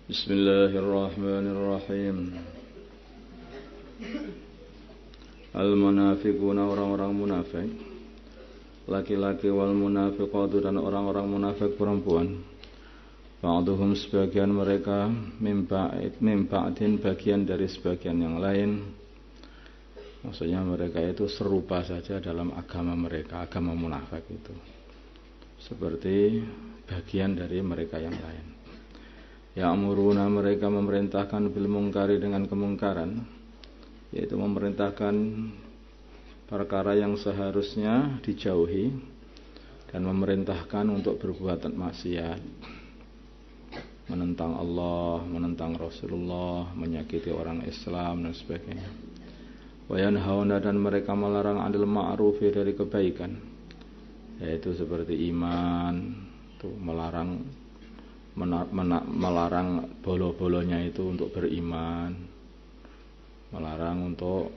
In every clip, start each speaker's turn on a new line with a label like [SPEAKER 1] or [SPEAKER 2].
[SPEAKER 1] Bismillahirrahmanirrahim. Al-munafiquna, orang-orang munafik laki-laki, wal munafiqatu, dan orang-orang munafik perempuan. Ba'duhum, sebagian min ba'din, bagian dari sebagian yang lain. Maksudnya mereka itu serupa saja dalam agama mereka, agama munafik itu seperti bagian dari mereka yang lain. Ya'muruna, mereka memerintahkan bil mungkari, dengan kemungkaran, yaitu memerintahkan perkara yang seharusnya dijauhi, dan memerintahkan untuk berbuat maksiat, menentang Allah, menentang Rasulullah, menyakiti orang Islam dan sebagainya. Wa yanhauna, dan mereka melarang 'anil ma'rufi, dari kebaikan, yaitu seperti iman, tuh melarang bolo-bolonya itu untuk beriman, melarang untuk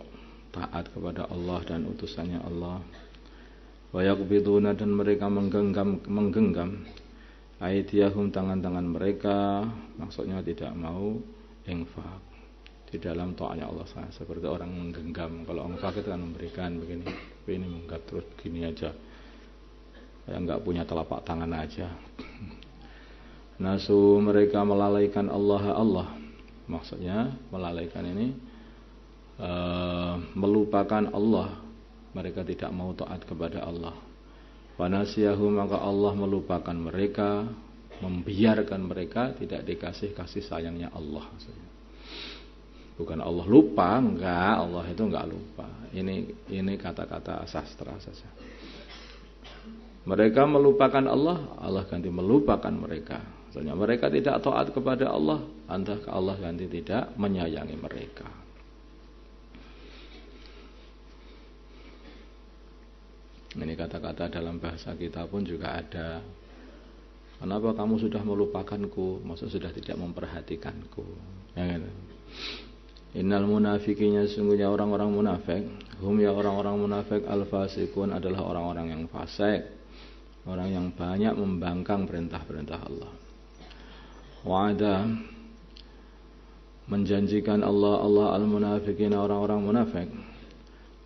[SPEAKER 1] taat kepada Allah dan utusannya Allah. Wa yaqbiduna, dan mereka menggenggam aydiyahum, tangan-tangan mereka, maksudnya tidak mau infak di dalam taatnya Allah, seperti orang menggenggam. Kalau infak itu kan memberikan begini, tapi ini menggap terus begini aja, kayak enggak punya telapak tangan aja. Nasu, mereka melalaikan Allah, maksudnya melalaikan ini melupakan Allah, mereka tidak mau taat kepada Allah. Wanasiyahu, maka Allah melupakan mereka, membiarkan mereka tidak dikasih kasih sayangnya Allah. Bukan Allah lupa, enggak, Allah itu enggak lupa. Ini kata-kata sastra saja. Mereka melupakan Allah, Allah ganti melupakan mereka. Maksudnya mereka tidak taat kepada Allah, entah Allah ganti tidak menyayangi mereka. Ini kata-kata dalam bahasa kita pun juga ada. Kenapa kamu sudah melupakanku? Maksud sudah tidak memperhatikanku. Ya, gitu. Innal munafiqinya, sungguhnya orang-orang munafik, hum, ya orang-orang munafik, al-fasikun, adalah orang-orang yang fasik, orang yang banyak membangkang perintah-perintah Allah. Wa'ada, menjanjikan Allah al-munafiqina, orang-orang munafik,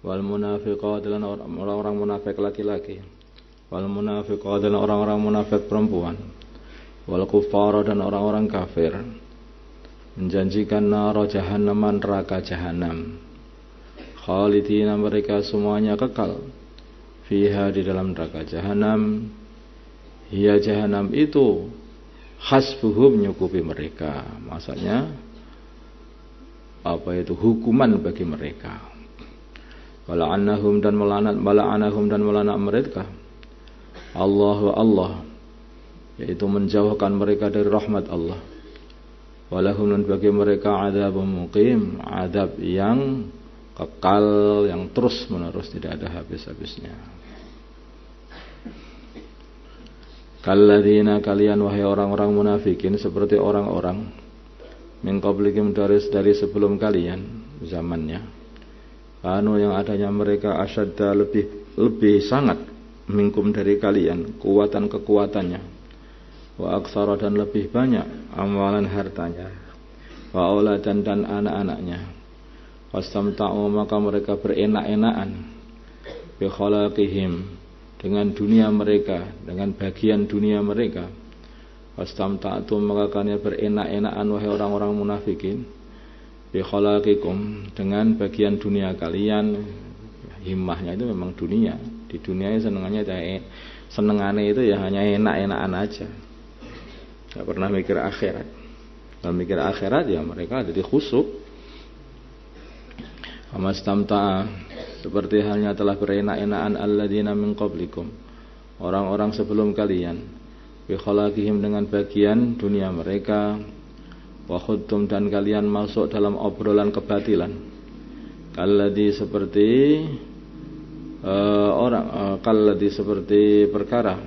[SPEAKER 1] wal munafiqat, dan orang-orang munafik laki-laki, wal munafiqat, dan orang-orang munafik perempuan, wal kuffara, dan orang-orang kafir, menjanjikan nara jahannam, neraka jahanam, khalidina, mereka semuanya kekal, fiha, di dalam neraka jahanam, hiya jahanam itu hasbuhum, nyukupi mereka, maksudnya apa itu hukuman bagi mereka. Wala'anahum, dan melaknat mereka Allah, yaitu menjauhkan mereka dari rahmat Allah. Walahum, dan bagi mereka adzabun muqim, adab yang kekal, yang terus menerus, tidak ada habis-habisnya. Kalladzina, kalian wahai orang-orang munafikin, seperti orang-orang min qablikum, dari sebelum kalian zamannya, kanu, yang adanya mereka, asyadda, lebih sangat, minkum, dari kalian, kuatan, kekuatannya, wa aktsara, dan lebih banyak, amwalan, hartanya, wa auladan, dan anak-anaknya, wastamta'u, maka mereka berenak-enakan, bi khalaqihim, dengan dunia mereka, dengan bagian dunia mereka. Wastamta'tum, maka kalian berenak-enakan, wahai orang-orang munafikin, bi khalaqikum, dengan bagian dunia kalian. Himmahnya itu memang dunia. Di dunia senengannya itu ya hanya enak-enakan aja, gak pernah mikir akhirat. Kalau mikir akhirat ya mereka jadi khusyuk. Amastamta'a, seperti halnya telah berenak-enakan alladzina min qablikum, orang-orang sebelum kalian, bi khalaqihim, dengan bagian dunia mereka, wa khudtum, dan kalian masuk dalam obrolan kebatilan, kalladzi, seperti kalladzi, seperti perkara,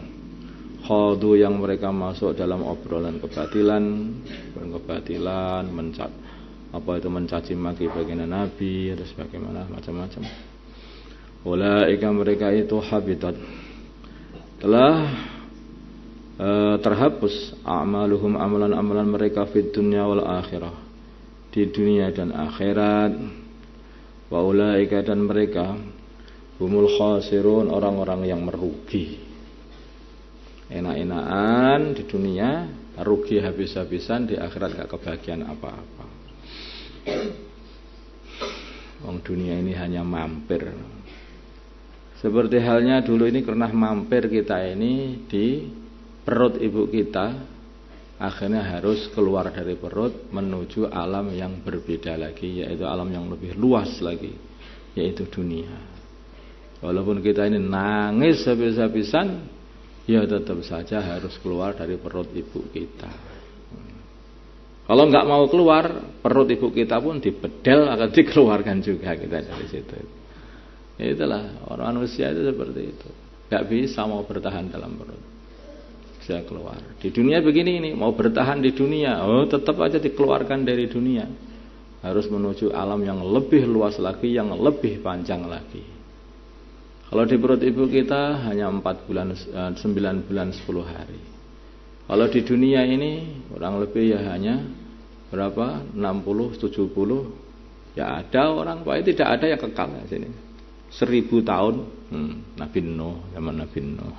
[SPEAKER 1] khadu, yang mereka masuk dalam obrolan kebatilan, mencaci maki baginda Nabi, atau sebagaimana macam-macam. Ulaika, mereka itu habitat, telah terhapus a'maluhum amalan-amalan mereka fid dunya wal akhirah, di dunia dan akhirat. Wa ulaika, dan mereka humul khasirun, orang-orang yang merugi. Enak-enakan di dunia, rugi habis-habisan, di akhirat gak kebahagiaan apa-apa. Wong dunia ini hanya mampir. Seperti halnya dulu ini pernah mampir kita ini di perut ibu kita, akhirnya harus keluar dari perut menuju alam yang berbeda lagi, yaitu alam yang lebih luas lagi, yaitu dunia. Walaupun kita ini nangis habis-habisan, ya tetap saja harus keluar dari perut ibu kita. Kalau nggak mau keluar, perut ibu kita pun dibedel, akan dikeluarkan juga kita dari situ. Itulah orang manusia itu seperti itu, nggak bisa mau bertahan dalam perut, bisa keluar. Di dunia begini ini, mau bertahan di dunia, tetap aja dikeluarkan dari dunia, harus menuju alam yang lebih luas lagi, yang lebih panjang lagi. Kalau di perut ibu kita hanya 9 bulan 10 hari. Kalau di dunia ini kurang lebih ya hanya berapa? 60, 70. Ya ada orang, Pak, tidak ada yang kekal di sini. 1000 tahun, Nabi Nuh, zaman Nabi Nuh.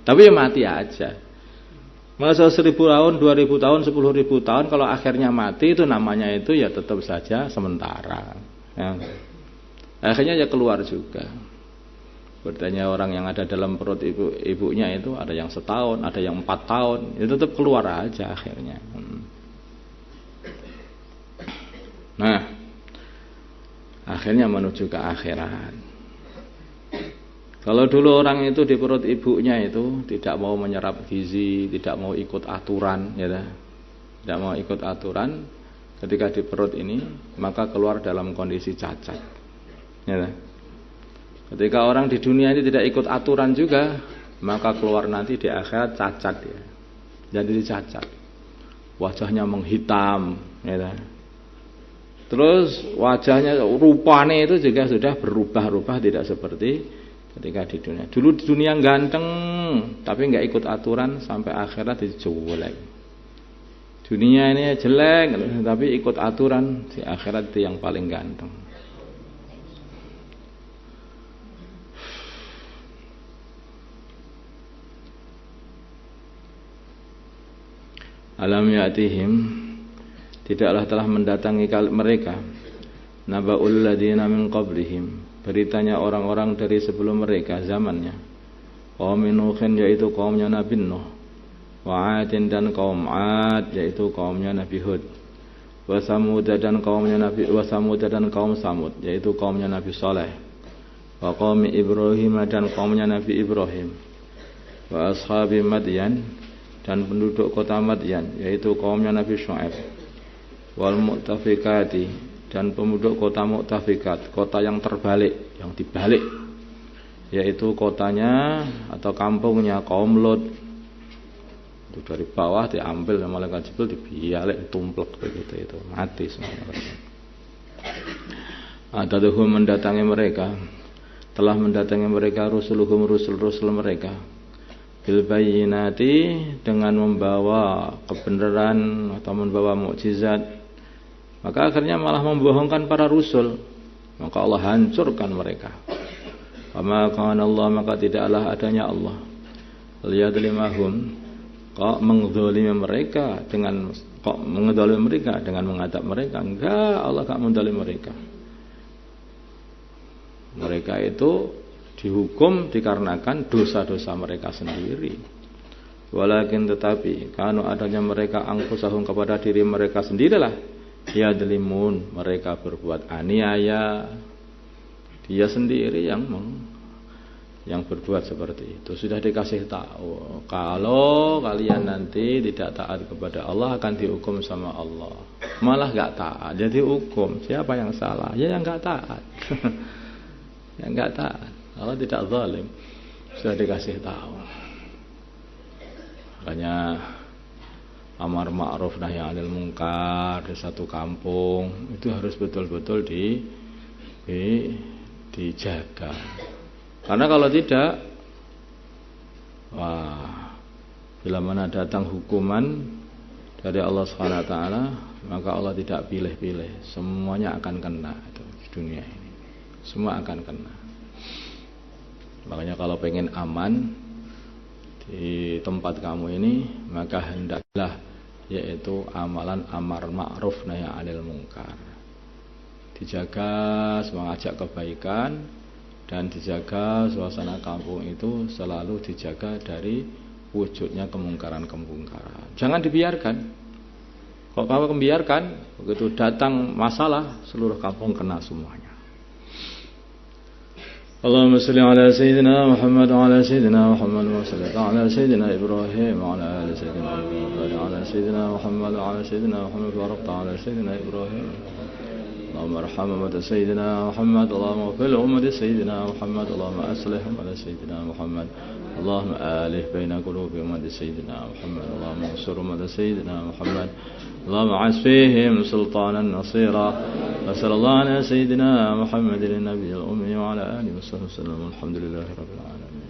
[SPEAKER 1] Tapi ya mati aja. Masa 1000 tahun, 2000 tahun, 10.000 tahun, kalau akhirnya mati itu namanya itu ya tetap saja sementara. Ya. Akhirnya ya keluar juga. Bertanya orang yang ada dalam perut ibunya itu, ada yang setahun, ada yang 4 tahun, itu tetap keluar aja akhirnya. Nah, akhirnya menuju ke akhirat. Kalau dulu orang itu di perut ibunya itu tidak mau menyerap gizi, tidak mau ikut aturan, ya, tidak mau ikut aturan, ketika di perut ini maka keluar dalam kondisi cacat, ya. Ketika orang di dunia ini tidak ikut aturan juga, maka keluar nanti di akhirat cacat, ya. Jadi cacat, wajahnya menghitam, ya. Terus wajahnya, rupanya itu juga sudah berubah-ubah, tidak seperti ketika di dunia. Dulu di dunia ganteng, tapi nggak ikut aturan, sampai akhirat dijelek. Dunia ini jelek, tapi ikut aturan, di akhirat itu yang paling ganteng. Alam ya'tihim, tidaklah telah mendatangi mereka naba'ul ladina min qablihim, beritanya orang-orang dari sebelum mereka zamannya, qaum Nuhin, yaitu kaumnya Nabi Nuh, wa 'adin, dan kaum 'ad, yaitu kaumnya Nabi Hud, wa Samud, dan kaum Samud, yaitu kaumnya Nabi Saleh, wa qaum Ibrahim, dan kaumnya Nabi Ibrahim, wa ashabi Madyan, dan penduduk kota Madyan, yaitu kaumnya Nabi Syu'aib, wal mu'tafikati, dan penduduk kota Mu'tafikat, kota yang terbalik, yang dibalik, yaitu kotanya atau kampungnya kaum Lot. Itu dari bawah diambil sama malaikat Jibril, dibalik, tumplek begitu, itu mati semuanya. Ataduhum, mendatangi mereka, telah mendatangi mereka rusuluhum, rusul mereka, bil bayyinati, dengan membawa kebenaran atau membawa mukjizat, maka akhirnya malah membohongkan para rasul, maka Allah hancurkan mereka. Wa kana Allah, maka tidaklah adanya Allah liyadlimahum, kok mengdzalimi mereka dengan mengadab mereka. Enggak, Allah enggak mendzalim mereka. Mereka itu dihukum dikarenakan dosa-dosa mereka sendiri. Walakin, tetapi, kanu adanya mereka angkusahum, kepada diri mereka sendirilah, yadlimun, mereka berbuat aniaya. Dia sendiri yang berbuat seperti itu. Sudah dikasih tahu, kalau kalian nanti tidak taat kepada Allah akan dihukum sama Allah. Malah gak taat, jadi hukum. Siapa yang salah? Ya yang gak taat. Yang gak taat. Allah tidak zalim, sudah dikasih tahu. Makanya amar ma'ruf nahi 'anil munkar di satu kampung itu harus betul-betul dijaga. Karena kalau tidak, wah, Bila mana datang hukuman dari Allah Subhanahu wa taala, maka Allah tidak pilih-pilih, semuanya akan kena itu di dunia ini. Semua akan kena. Makanya kalau pengen aman di tempat kamu ini, maka hendaklah yaitu amalan amar ma'ruf nahi 'anil munkar. Dijaga mengajak kebaikan dan dijaga suasana kampung itu selalu dijaga dari wujudnya kemungkaran-kemungkaran. Jangan dibiarkan. Kalau kamu membiarkan, begitu datang masalah, seluruh kampung kena semuanya. Allahumma salli ala sayyidina Muhammad wa ala sayyidina Muhammad wa salli ala sayyidina Ibrahim wa ala ali sayyidina Ibrahim wa ala sayyidina Muhammad wa ala sayyidina Muhammad wa ala sayyidina Ibrahim. اللهم ارحم أمة سيدنا محمد اللهم اغفر لأمة سيدنا محمد اللهم أصلح أمة سيدنا محمد اللهم آلف بين قلوب أمة سيدنا محمد اللهم انصر أمة سيدنا محمد اللهم عز فيهم سلطانا نصيرا وصلى الله على سيدنا محمد النبي الأمي وعلى آله وصحبه وسلم والحمد لله رب العالمين.